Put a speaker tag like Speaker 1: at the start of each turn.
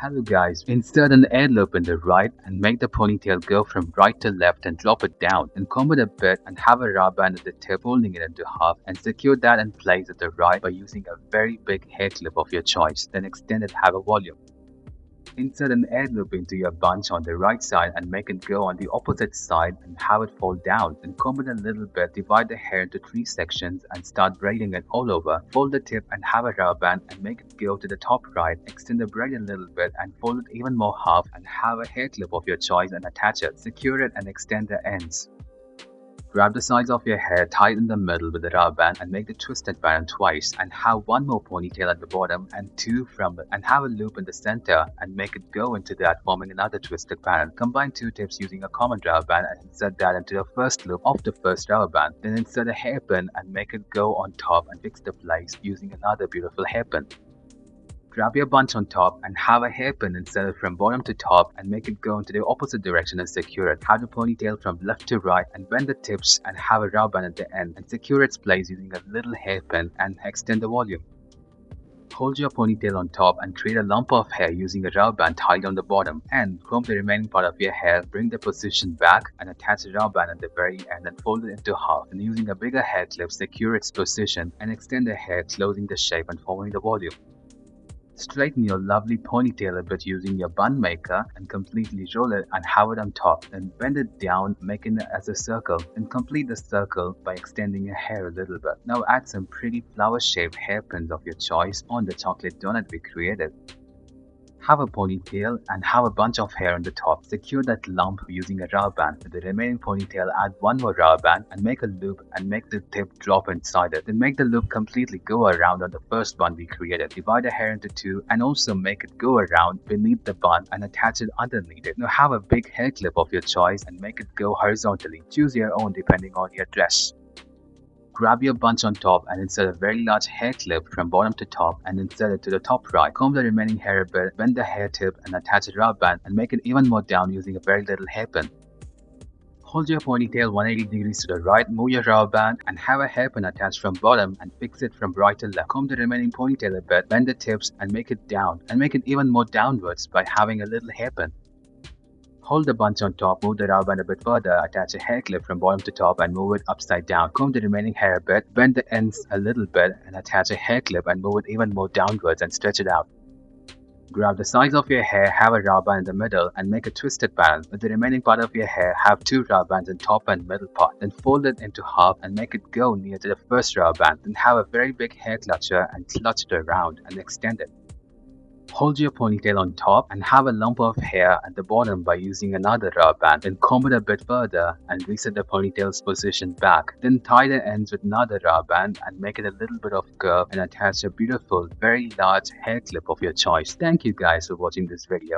Speaker 1: Hello guys, insert an air loop in the right and make the ponytail go from right to left and drop it down. Then comb it a bit and have a rubber band at the tip folding it into half and secure that in place at the right by using a very big hair clip of your choice. Then extend it, have a volume. Insert an air loop into your bunch on the right side and make it go on the opposite side and have it fold down. Then comb it a little bit, divide the hair into 3 sections and start braiding it all over. Fold the tip and have a rubber band and make it go to the top right. Extend the braid a little bit and fold it even more half and have a hair clip of your choice and attach it. Secure it and extend the ends. Grab the sides of your hair, tie it in the middle with the rubber band and make the twisted pattern twice and have one more ponytail at the bottom and 2 from it and have a loop in the center and make it go into that, forming another twisted pattern. Combine 2 tips using a common rubber band and insert that into the first loop of the first rubber band. Then insert a hairpin and make it go on top and fix the place using another beautiful hairpin. Grab your bunch on top and have a hairpin inserted from bottom to top and make it go into the opposite direction and secure it. Have the ponytail from left to right and bend the tips and have a rubber band at the end and secure its place using a little hairpin and extend the volume. Hold your ponytail on top and create a lump of hair using a rubber band tied on the bottom and comb the remaining part of your hair, bring the position back and attach a rubber band at the very end and fold it into half and using a bigger hair clip secure its position and extend the hair, closing the shape and forming the volume. Straighten your lovely ponytail a bit using your bun maker and completely roll it and have it on top. Then bend it down, making it as a circle. Then complete the circle by extending your hair a little bit. Now add some pretty flower-shaped hairpins of your choice on the chocolate donut we created. Have a ponytail and have a bunch of hair on the top. Secure that lump using a rubber band. With the remaining ponytail, add one more rubber band and make a loop and make the tip drop inside it. Then make the loop completely go around on the first bun we created. Divide the hair into 2 and also make it go around beneath the bun and attach it underneath it. Now have a big hair clip of your choice and make it go horizontally. Choose your own depending on your dress. Grab your bunch on top and insert a very large hair clip from bottom to top and insert it to the top right. Comb the remaining hair a bit, bend the hair tip and attach a rubber band and make it even more down using a very little hairpin. Hold your ponytail 180 degrees to the right, move your rubber band and have a hairpin attached from bottom and fix it from right to left. Comb the remaining ponytail a bit, bend the tips and make it down and make it even more downwards by having a little hairpin. Hold the bunch on top, move the rubber band a bit further, attach a hair clip from bottom to top and move it upside down. Comb the remaining hair a bit, bend the ends a little bit and attach a hair clip and move it even more downwards and stretch it out. Grab the sides of your hair, have a rubber band in the middle and make a twisted pattern. With the remaining part of your hair, have 2 rubber bands in top and middle part. Then fold it into half and make it go near to the first rubber band. Then have a very big hair clutcher and clutch it around and extend it. Hold your ponytail on top and have a lump of hair at the bottom by using another rubber band. Then comb it a bit further and reset the ponytail's position back. Then tie the ends with another rubber band and make it a little bit of curve and attach a beautiful, very large hair clip of your choice. Thank you guys for watching this video.